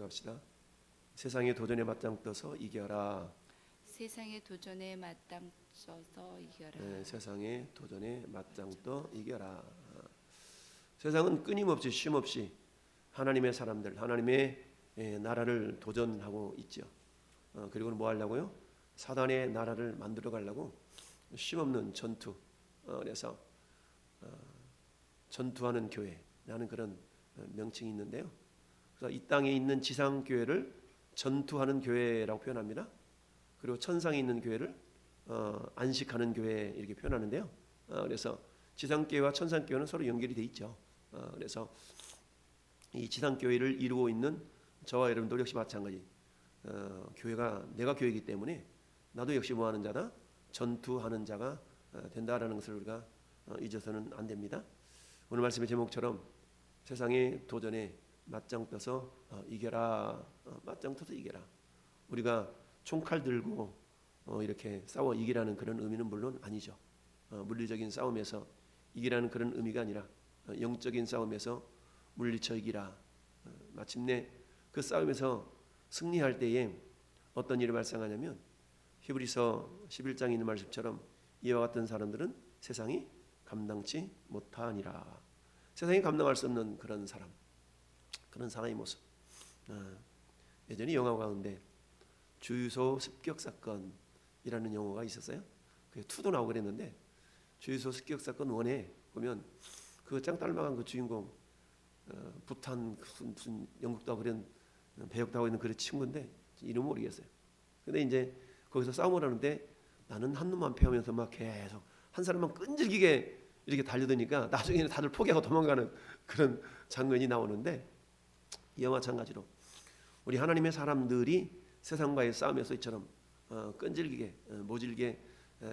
합시다. 세상의 도전에 맞짱떠서 이겨라. 세상의 도전에 맞닥쳐서 이겨라. 네, 세상의 도전에 맞짱떠 이겨라. 세상은 끊임없이 쉼없이 하나님의 사람들, 하나님의 나라를 도전하고 있죠. 그리고는 뭐 하려고요? 사단의 나라를 만들어 가려고 쉼없는 전투. 그래서 전투하는 교회라는 그런 명칭이 있는데요. 그래서 이 땅에 있는 지상 교회를 전투하는 교회라고 표현합니다. 그리고 천상에 있는 교회를 안식하는 교회 이렇게 표현하는데요. 그래서 지상 교회와 천상 교회는 서로 연결이 돼 있죠. 그래서 이 지상 교회를 이루고 있는 저와 여러분들 역시 마찬가지. 교회가 내가 교회이기 때문에 나도 역시 뭐하는 자다? 전투하는 자가 된다라는 것을 우리가 잊어서는 안 됩니다. 오늘 말씀의 제목처럼 세상의 도전에 맞짱떠서 이겨라. 맞짱떠서 이겨라. 우리가 총칼 들고 이렇게 싸워 이기라는 그런 의미는 물론 아니죠. 물리적인 싸움에서 이기라는 그런 의미가 아니라 영적인 싸움에서 물리쳐 이기라. 마침내 그 싸움에서 승리할 때에 어떤 일이 발생하냐면 히브리서 11장에 있는 말씀처럼 이와 같은 사람들은 세상이 감당치 못하니라. 세상이 감당할 수 없는 그런 사람, 그런 사람의 모습. 예전에 영화 가운데 주유소 습격 사건이라는 영화가 있었어요. 그게 2도 나오고 그랬는데 주유소 습격 사건 1에 보면 그 짱딸망한 그 주인공 부탄 무슨 영국도 하고 그런 배역도 하고 있는 그런 친구인데 이름 모르겠어요. 근데 이제 거기서 싸움을 하는데 나는 한 놈만 패하면서 막 계속 한 사람만 끈질기게 이렇게 달려드니까 나중에는 다들 포기하고 도망가는 그런 장면이 나오는데 이와 마찬가지로 우리 하나님의 사람들이 세상과의 싸움에서 이처럼 끈질기게 모질게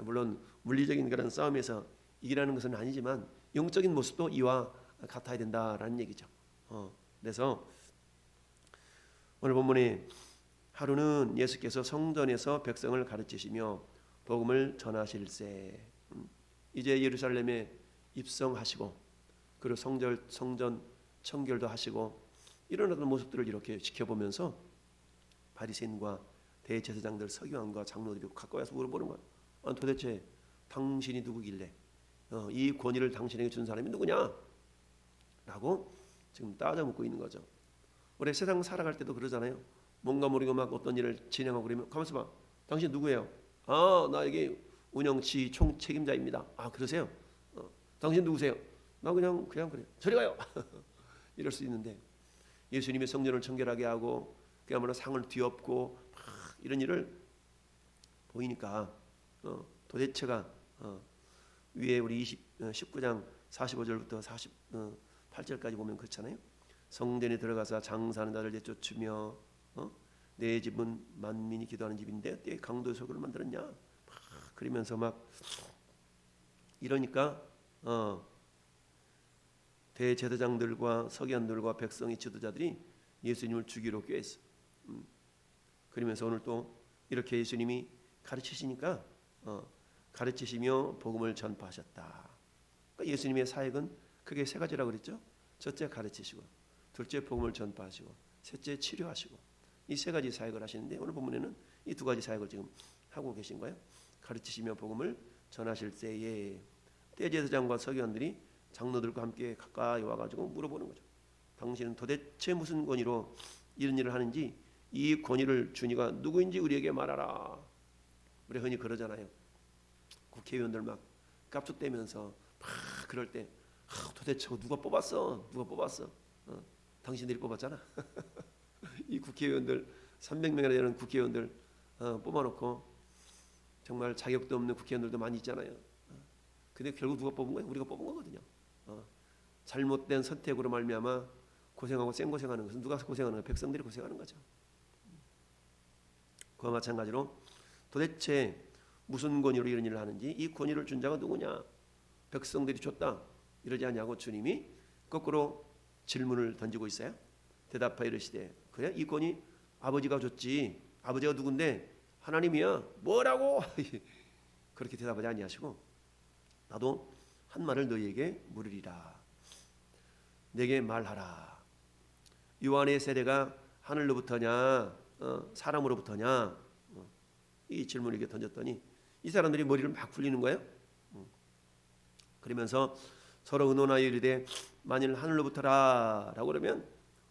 물론 물리적인 그런 싸움에서 이기라는 것은 아니지만 영적인 모습도 이와 같아야 된다라는 얘기죠. 그래서 오늘 본문에 하루는 예수께서 성전에서 백성을 가르치시며 복음을 전하실세. 이제 예루살렘에 입성하시고 그리고 성전 청결도 하시고 이런 어떤 모습들을 이렇게 지켜보면서 바리새인과 대제사장들 서기관과 장로들이 가까이 와서 물어보는 거예요. 도대체 당신이 누구길래 이 권위를 당신에게 준 사람이 누구냐? 라고 지금 따져 묻고 있는 거죠. 우리 세상 살아갈 때도 그러잖아요. 뭔가 모르고 막 어떤 일을 진행하고 그러면 가만있어 봐. 당신 누구예요? 나 여기 운영치 총 책임자입니다. 그러세요? 당신 누구세요? 나 그냥 그래요. 저리 가요. 이럴 수 있는데 예수님이 성전을 청결하게 하고 그야말로 상을 뒤엎고 이런 일을 보이니까 도대체가 위에 우리 19장 45절부터 48절까지 보면 그렇잖아요. 성전에 들어가서 장사하는 자를 내쫓으며 내 집은 만민이 기도하는 집인데 어떻게 강도의 소굴을 만들었냐? 그러면서 막 이러니까 대제사장들과 서기관들과 백성의 지도자들이 예수님을 죽이러 꾀했어. 그러면서 오늘 또 이렇게 예수님이 가르치시니까 가르치시며 복음을 전파하셨다. 그러니까 예수님의 사역은 크게 3가지라고 그랬죠. 첫째 가르치시고, 둘째 복음을 전파하시고, 셋째 치료하시고, 이 3가지 사역을 하시는데 오늘 본문에는 이 2가지 사역을 지금 하고 계신 거예요. 가르치시며 복음을 전하실 때에 대제사장과 서기관들이 장로들과 함께 가까이 와가지고 물어보는 거죠. 당신은 도대체 무슨 권위로 이런 일을 하는지 이 권위를 주니가 누구인지 우리에게 말하라. 우리 흔히 그러잖아요. 국회의원들 막 깝죽대면서 막 그럴 때 도대체 누가 뽑았어? 당신들이 뽑았잖아. 이 국회의원들 300명이나 되는 국회의원들 뽑아놓고 정말 자격도 없는 국회의원들도 많이 있잖아요. 근데 결국 누가 뽑은 거예요? 우리가 뽑은 거거든요. 잘못된 선택으로 말미암아 고생하고 생고생하는 것은 누가 고생하는 거예요? 백성들이 고생하는 거죠. 그와 마찬가지로 도대체 무슨 권위로 이런 일을 하는지 이 권위를 준 자가 누구냐? 백성들이 줬다 이러지 않냐고 주님이 거꾸로 질문을 던지고 있어요. 대답하여 이르시되 그래 이 권위 아버지가 줬지. 아버지가 누군데? 하나님이야. 뭐라고? 그렇게 대답하지 아니하시고 나도 한 말을 너희에게 물으리라. 내게 말하라. 요한의 세례가 하늘로부터냐 사람으로부터냐 이 질문을 이렇게 던졌더니 이 사람들이 머리를 막 굴리는 거예요. 그러면서 서로 의논하여 이르되 만일 하늘로부터라라고 그러면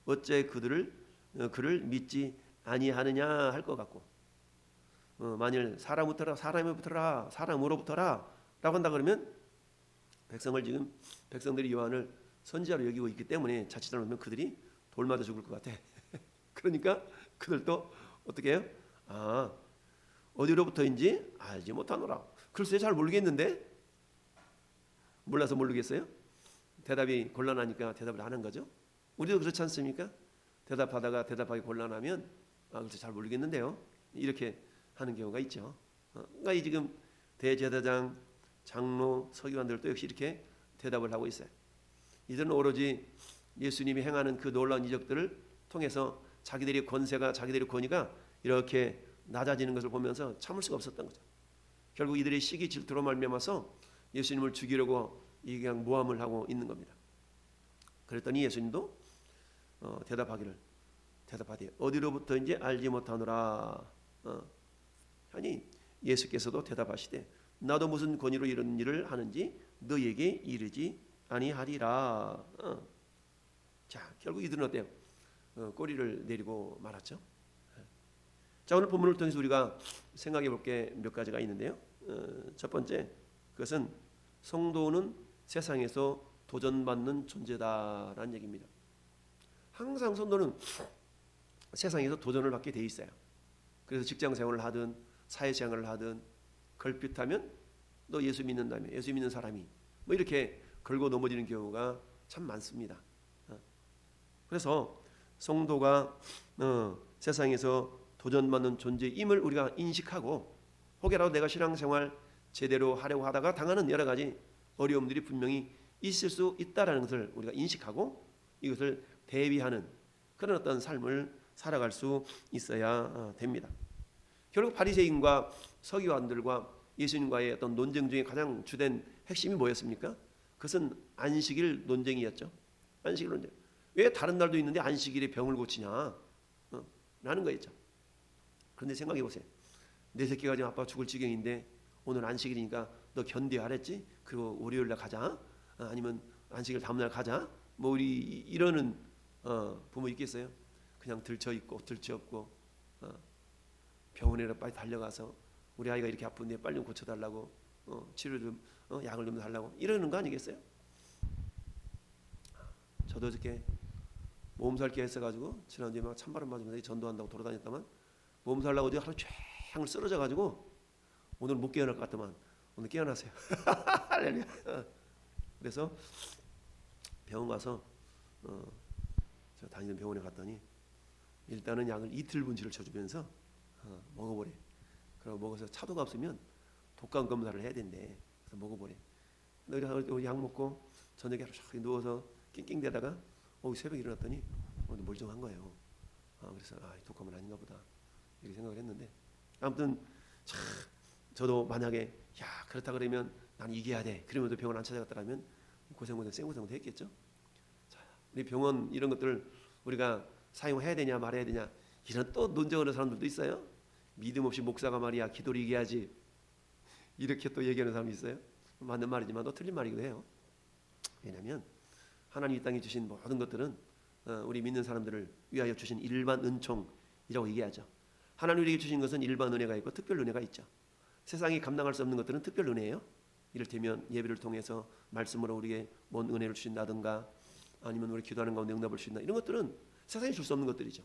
어째 그를 믿지 아니하느냐 할 것 같고 만일 사람으로부터라라고 한다 그러면 백성들이 요한을 선지자로 여기고 있기 때문에 자칫 잘못하면 그들이 돌 맞아 죽을 것 같아. 그러니까 그들도 어떻게 해요? 어디로부터인지 알지 못하노라. 글쎄 잘 모르겠는데 몰라서 모르겠어요? 대답이 곤란하니까 대답을 안 한 거죠. 우리도 그렇지 않습니까? 대답하다가 대답하기 곤란하면 글쎄 잘 모르겠는데요. 이렇게 하는 경우가 있죠. 그러니까 이 지금 대제사장, 장로, 서기관들도 역시 이렇게 대답을 하고 있어요. 이들은 오로지 예수님이 행하는 그 놀라운 이적들을 통해서 자기들의 권위가 이렇게 낮아지는 것을 보면서 참을 수가 없었던 거죠. 결국 이들의 시기 질투로 말미암아서 예수님을 죽이려고 그냥 모함을 하고 있는 겁니다. 그랬더니 예수님도 대답하되 어디로부터인지 알지 못하노라. 아니 예수께서도 대답하시되 나도 무슨 권위로 이런 일을 하는지 너에게 이르지 아니하리라. 자, 결국 이들은 어때요? 꼬리를 내리고 말았죠. 자, 오늘 본문을 통해서 우리가 생각해 볼 게 몇 가지가 있는데요. 첫 번째, 그것은 성도는 세상에서 도전받는 존재다라는 얘기입니다. 항상 성도는 세상에서 도전을 받게 돼 있어요. 그래서 직장 생활을 하든 사회 생활을 하든 걸핏하면 너 예수 믿는다며 예수 믿는 사람이 뭐 이렇게 걸고 넘어지는 경우가 참 많습니다. 그래서 성도가 세상에서 도전받는 존재임을 우리가 인식하고 혹여라도 내가 신앙생활 제대로 하려고 하다가 당하는 여러 가지 어려움들이 분명히 있을 수 있다라는 것을 우리가 인식하고 이것을 대비하는 그런 어떤 삶을 살아갈 수 있어야 됩니다. 결국 바리새인과 서기관들과 예수님과의 어떤 논쟁 중에 가장 주된 핵심이 뭐였습니까? 그것은 안식일 논쟁이었죠. 안식일 논쟁. 왜 다른 날도 있는데 안식일에 병을 고치냐? 라는 거였죠. 그런데 생각해 보세요. 내 새끼가 지금 아빠 죽을 지경인데 오늘 안식일이니까 너 견뎌야 하랬지? 그리고 월요일날 가자. 아니면 안식일 다음날 가자. 뭐 우리 이러는 부모 있겠어요? 그냥 들쳐 있고 들쳐 없고 병원에 빨리 달려가서 우리 아이가 이렇게 아픈데 빨리 좀 고쳐달라고 치료 좀 약을 좀 달라고 이러는 거 아니겠어요? 저도 어저께 몸살기 했어가지고 지난주에 막 찬바람 맞으면서 전도한다고 돌아다녔다만 몸살나고 어제 하루 종일 쓰러져가지고 오늘 못 깨어날 것 같더만 오늘 깨어나세요. 할렐루야. 그래서 병원 가서 저 다니는 병원에 갔더니 일단은 약을 이틀 분치를 쳐주면서 먹어보래. 그리고 먹어서 차도가 없으면 독감 검사를 해야 된대. 그래서 먹어보래. 우리 약 먹고 저녁에 하루 종일 누워서 낑낑대다가 새벽에 일어났더니 멀쩡한 거예요. 그래서 독감은 아닌가 보다 이렇게 생각을 했는데 아무튼 저도 만약에 그렇다 그러면 난 이겨야 돼. 그러면서 병원 안 찾아갔더라면 생고생도 했겠죠. 자, 우리 병원 이런 것들 우리가 사용해야 되냐 말아야 되냐 이런 또 논쟁하는 사람들도 있어요. 믿음 없이 목사가 말이야 기도를 이겨야지 이렇게 또 얘기하는 사람이 있어요. 맞는 말이지만 또 틀린 말이기도 해요. 왜냐하면 하나님 이 땅에 주신 모든 것들은 우리 믿는 사람들을 위하여 주신 일반 은총이라고 얘기하죠. 하나님 우리에게 주신 것은 일반 은혜가 있고 특별 은혜가 있죠. 세상이 감당할 수 없는 것들은 특별 은혜예요. 이를테면 예배를 통해서 말씀으로 우리에게 뭔 은혜를 주신다든가 아니면 우리 기도하는 가운데 응답을 주신다 이런 것들은 세상이 줄 수 없는 것들이죠.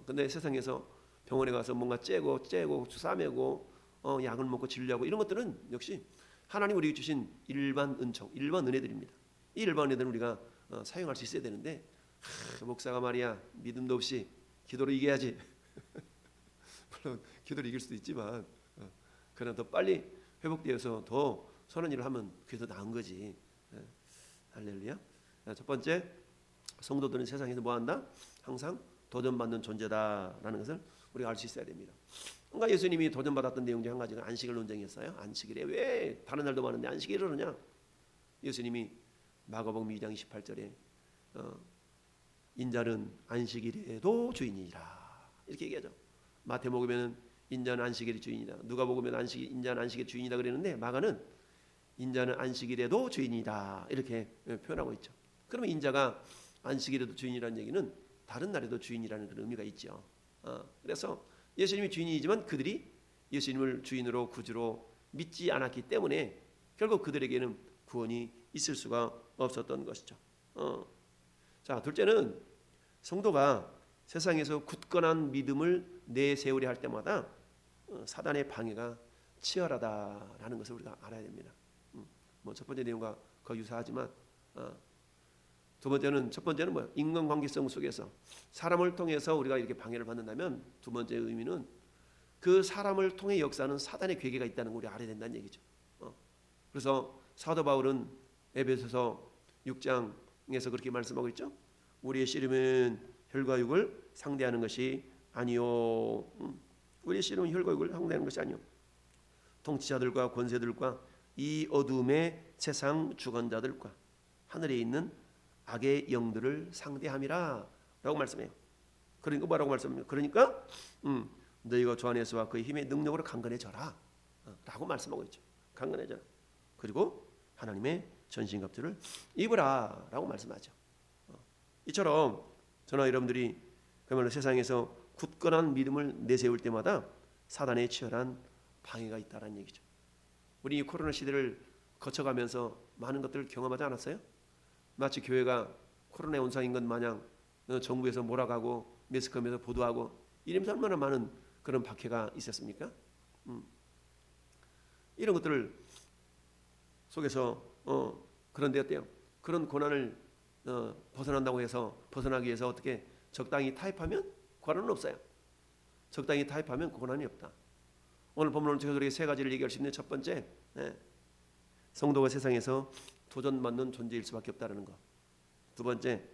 근데 세상에서 병원에 가서 뭔가 째고 싸매고 약을 먹고 진료하고 이런 것들은 역시 하나님 우리에게 주신 일반 은총, 일반 은혜들입니다. 이 일반 은혜들은 우리가 사용할 수 있어야 되는데 목사가 말이야 믿음도 없이 기도로 이겨야지. 물론 기도로 이길 수도 있지만 그러나 더 빨리 회복되어서 더 선한 일을 하면 그게 더 나은 거지. 할렐루야. 첫 번째, 성도들은 세상에서 뭐한다? 항상 도전받는 존재다라는 것을 우리가 알 수 있어야 됩니다. 그러니까 예수님이 도전받았던 내용 중 한 가지가 안식일 논쟁이었어요. 안식일에 왜 다른 날도 많은데 안식일을 하느냐? 예수님이 마가복음 2장 28절에 인자는 안식일에도 주인이라 이렇게 얘기하죠. 마태복음에는 인자는 안식일의 주인이다. 누가복음에는 인자는 안식일의 주인이다 그랬는데 마가는 인자는 안식일에도 주인이다 이렇게 표현하고 있죠. 그러면 인자가 안식일에도 주인이라는 얘기는 다른 날에도 주인이라는 그런 의미가 있죠. 그래서 예수님이 주인이지만 그들이 예수님을 주인으로 구주로 믿지 않았기 때문에 결국 그들에게는 구원이 있을 수가 없었던 것이죠. 자, 둘째는 성도가 세상에서 굳건한 믿음을 내세우려 할 때마다 사단의 방해가 치열하다라는 것을 우리가 알아야 됩니다. 뭐 첫 번째 내용과 거의 유사하지만 두 번째는 첫 번째는 뭐야? 인간관계성 속에서 사람을 통해서 우리가 이렇게 방해를 받는다면 두 번째 의미는 그 사람을 통해 역사하는 사단의 괴계가 있다는 걸 우리 알아야 된다는 얘기죠. 그래서 사도 바울은 에베소서 6장에서 그렇게 말씀하고 있죠. 우리의 씨름은 혈과 육을 상대하는 것이 아니요. 우리의 씨름은 혈과 육을 상대하는 것이 아니요. 통치자들과 권세들과 이 어둠의 세상 주관자들과 하늘에 있는 악의 영들을 상대함이라 라고 말씀해요. 그러니까 뭐라고 말씀해요? 그러니까 너희가 주 안에서와 그의 힘의 능력으로 강건해져라 라고 말씀하고 있죠. 강건해져라. 그리고 하나님의 전신갑주를 입으라 라고 말씀하죠. 이처럼 저나 여러분들이 그야말로 세상에서 굳건한 믿음을 내세울 때마다 사단의 치열한 방해가 있다는 얘기죠. 우리 이 코로나 시대를 거쳐가면서 많은 것들을 경험하지 않았어요? 마치 교회가 코로나에 온상인 것 마냥 정부에서 몰아가고 매스컴에서 보도하고 이러면서 얼마나 많은 그런 박해가 있었습니까? 이런 것들을 속에서 그런데 어때요? 그런 고난을 벗어난다고 해서 벗어나기 위해서 어떻게 적당히 타협하면 고난은 없어요. 적당히 타협하면 고난이 없다. 오늘 본문은 제가 우리에게 세 가지를 얘기할 수 있는 첫 번째, 성도가 세상에서 도전받는 존재일 수밖에 없다는 것. 두 번째,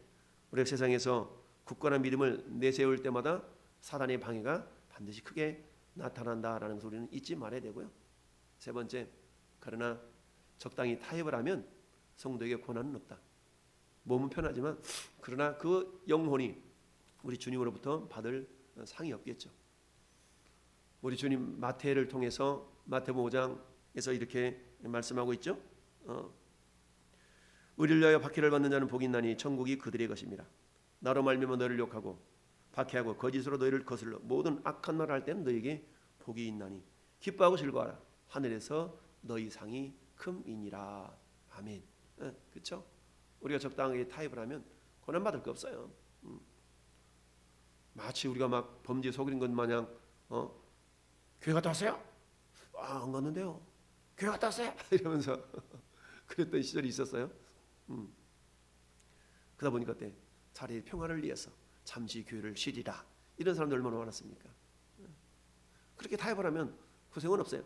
우리가 세상에서 굳건한 믿음을 내세울 때마다 사단의 방해가 반드시 크게 나타난다라는 것을 우리는 잊지 말아야 되고요. 세 번째, 그러나 적당히 타협을 하면 성도에게 고난은 없다. 몸은 편하지만 그러나 그 영혼이 우리 주님으로부터 받을 상이 없겠죠. 우리 주님 마태를 통해서 마태복음 5장에서 이렇게 말씀하고 있죠. 의를 위하여 박해를 받는 자는 복이 있나니 천국이 그들의 것입니다. 나로 말미암아 너희를 욕하고 박해하고 거짓으로 너희를 거슬러 모든 악한 말을 할 때는 너희에게 복이 있나니 기뻐하고 즐거워하라. 하늘에서 너희 상이 큼이니라. 아멘. 그렇죠? 우리가 적당하게 타협을 하면 고난 받을 거 없어요. 마치 우리가 막 범죄에 속인 것 마냥 교회 갔다 왔어요? 안 갔는데요. 교회 갔다 왔어요? 이러면서 그랬던 시절이 있었어요. 그러다 보니까 그때 차라리 평화를 위해서 잠시 교회를 쉬리라 이런 사람들 얼마나 많았습니까? 그렇게 타협을 하면 고생은 없어요.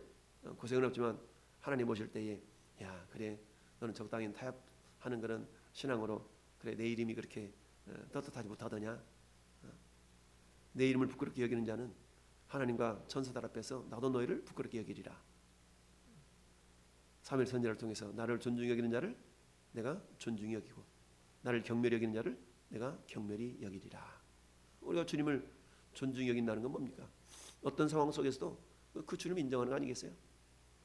고생은 없지만 하나님 오실 때에 야 그래 너는 적당히 타협하는 그런 신앙으로 그래 내 이름이 그렇게 떳떳하지 못하더냐? 내 이름을 부끄럽게 여기는 자는 하나님과 천사들 앞에서 나도 너희를 부끄럽게 여기리라. 사무엘 선지자를 통해서 나를 존중히 여기는 자를 내가 존중히 여기고 나를 경멸히 여기는 자를 내가 경멸히 여기리라. 우리가 주님을 존중히 여긴다는 건 뭡니까? 어떤 상황 속에서도 그 주님을 인정하는 거 아니겠어요?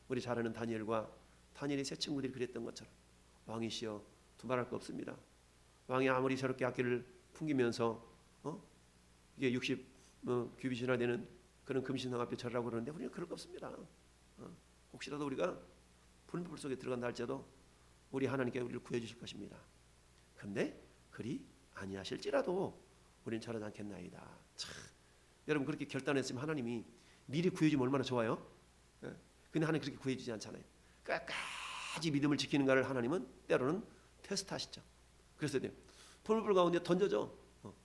우리 잘 아는 다니엘의 세 친구들이 그랬던 것처럼 왕이시여 두말할 거 없습니다. 왕이 아무리 저렇게 악기를 풍기면서 이게 60 규빗이나 되는 그런 금신상 앞에 절하라고 그러는데 우리는 그럴 거 없습니다. 혹시라도 우리가 불법 속에 들어간다 할지라도 우리 하나님께 우리를 구해주실 것입니다. 그런데 그리 아니하실지라도 우리는 저러지 않겠나이다. 참, 여러분 그렇게 결단했으면 하나님이 미리 구해주면 얼마나 좋아요. 근데 하나님 그렇게 구해주지 않잖아요. 끝까지 믿음을 지키는 가를 하나님은 때로는 테스트하시죠. 그래서 풀불 가운데 던져져.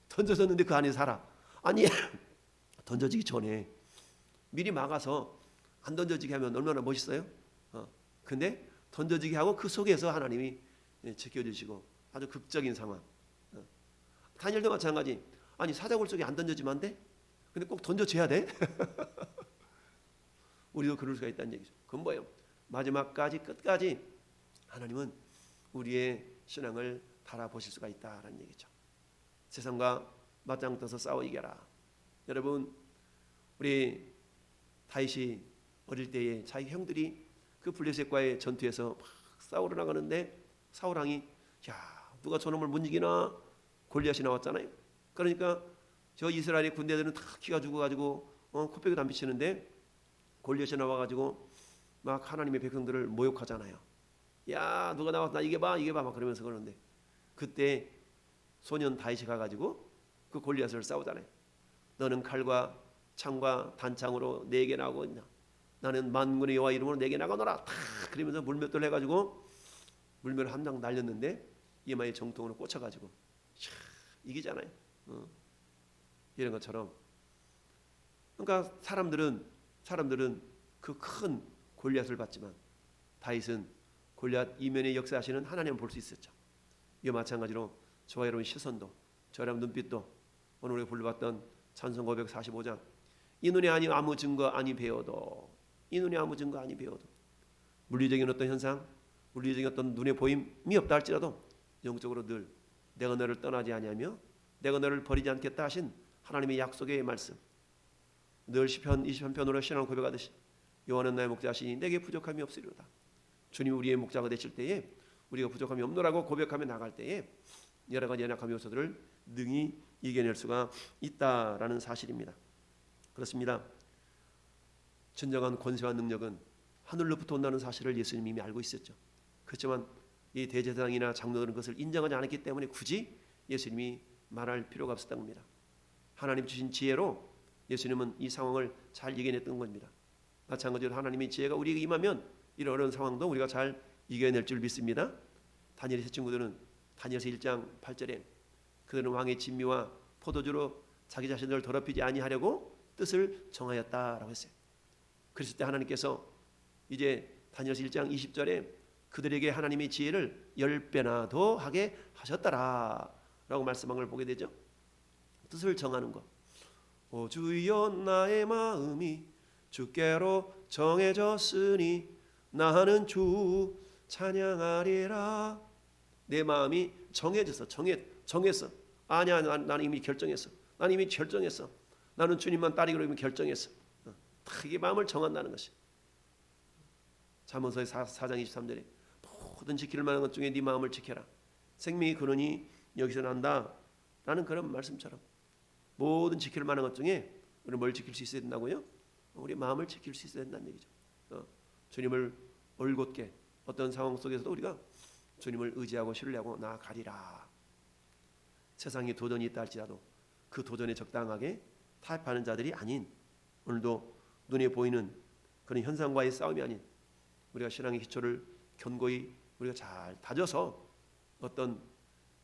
던져졌는데 그 안에 살아. 아니 던져지기 전에 미리 막아서 안 던져지게 하면 얼마나 멋있어요. 근데 던져지게 하고 그 속에서 하나님이 지켜주시고 아주 극적인 상황. 다니엘도 마찬가지. 아니 사자굴 속에 안 던져지면 안 돼? 근데 꼭 던져줘야 돼? 우리도 그럴 수가 있다는 얘기죠. 그건 뭐예요? 마지막까지 끝까지 하나님은 우리의 신앙을 바라보실 수가 있다라는 얘기죠. 세상과 맞짱떠서 싸워 이겨라. 여러분, 우리 다윗이 어릴 때에 자기 형들이 그 블레셋과의 전투에서 막 싸우러 나가는데 사울 왕이 야, 누가 저놈을 못 이기나? 골리앗이 나왔잖아요. 그러니까 저 이스라엘의 군대들은 다 기가 죽어가지고 코빼기도 안 비치는데 골리앗이 나와가지고 막 하나님의 백성들을 모욕하잖아요. 야, 누가 나와서 나 이겨봐 막 그러면서 그러는데 그때 소년 다윗이 가가지고 그 골리앗을 싸우잖아요. 너는 칼과 창과 단창으로 내게 나오고 있냐? 나는 만군의 여호와 이름으로 내게 나가노라. 탁 그러면서 물맷돌 해가지고 물맷을 한 장 날렸는데 이마에 정통으로 꽂혀가지고 이기잖아요. 이런 것처럼 그러니까 사람들은 그 큰 골리앗을 봤지만 다윗은 골리앗 이면에 역사하시는 하나님을 볼 수 있었죠. 이와 마찬가지로 저와 여러분 시선도 저 여러분 눈빛도 오늘 우리가 불러봤던 찬송 545장 이 눈에 아니 아무 증거 아니 배워도 이 눈에 아무 증거 아니 배워도 물리적인 어떤 현상 물리적인 어떤 눈에 보임이 없다 할지라도 영적으로 늘 내가 너를 떠나지 아니하며 내가 너를 버리지 않겠다 하신 하나님의 약속의 말씀 늘 시편 23편으로 신앙을 고백하듯이 여호와는 나의 목자시니 내게 부족함이 없으리로다. 주님이 우리의 목자가 되실 때에 우리가 부족함이 없노라고 고백하며 나갈 때에 여러 가지 연약함 요소들을 능히 이겨낼 수가 있다라는 사실입니다. 그렇습니다. 진정한 권세와 능력은 하늘로부터 온다는 사실을 예수님이 이미 알고 있었죠. 그렇지만 이 대제사장이나 장로들은 그것을 인정하지 않았기 때문에 굳이 예수님이 말할 필요가 없었던 겁니다. 하나님 주신 지혜로 예수님은 이 상황을 잘 이겨냈던 겁니다. 마찬가지로 하나님의 지혜가 우리에게 임하면 이런 어려운 상황도 우리가 잘 이겨낼 줄 믿습니다. 다니엘의 세 친구들은 다니엘서 1장 8절에 그들은 왕의 진미와 포도주로 자기 자신을 더럽히지 아니하려고 뜻을 정하였다라고 했어요. 그랬을 때 하나님께서 이제 다니엘서 1장 20절에 그들에게 하나님의 지혜를 10배나 더 하게 하셨다라고 말씀한 걸 보게 되죠. 뜻을 정하는 것. 오 주여 나의 마음이 주께로 정해졌으니 나는 주 찬양하리라. 내 마음이 정해졌어. 정했어. 아니야, 나는 이미 결정했어. 나는 이미 결정했어. 나는 주님만 따르기로 이미 결정했어. 이게 마음을 정한다는 것이. 잠언서의 4장 23절에 모든 지킬 만한 것 중에 네 마음을 지켜라. 생명이 그러니 여기서 난다. 라는 그런 말씀처럼 모든 지킬 만한 것 중에 우리 뭘 지킬 수 있어야 된다고요? 우리 마음을 지킬 수 있어야 된다는 얘기죠. 주님을 올곧게 어떤 상황 속에서도 우리가 주님을 의지하고 신뢰하고 나아가리라. 세상에 도전이 있다 할지라도 그 도전에 적당하게 타협하는 자들이 아닌 오늘도 눈에 보이는 그런 현상과의 싸움이 아닌 우리가 신앙의 기초를 견고히 우리가 잘 다져서 어떤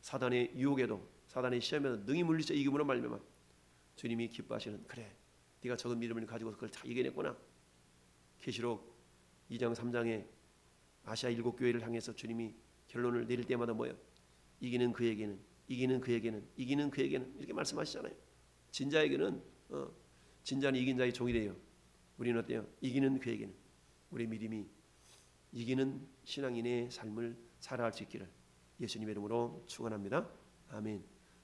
사단의 유혹에도 사단의 시험에도 능히 물리쳐 이김으로 말미암아 주님이 기뻐하시는 그래 네가 적은 믿음을 가지고 그걸 잘 이겨냈구나. 계시록 2장 3장에 아시아 7교회를 향해서 주님이 결론을 내릴 때마다 뭐예요? 이기는 그에게는 이렇게 말씀하시잖아요. 진자에게는 진자는 이긴 자의 종이래요. 우리는 어때요? 이기는 그에게는 우리의 믿음이 이기는 신앙인의 삶을 살아갈 수 있기를 예수님의 이름으로 축원합니다. 아멘.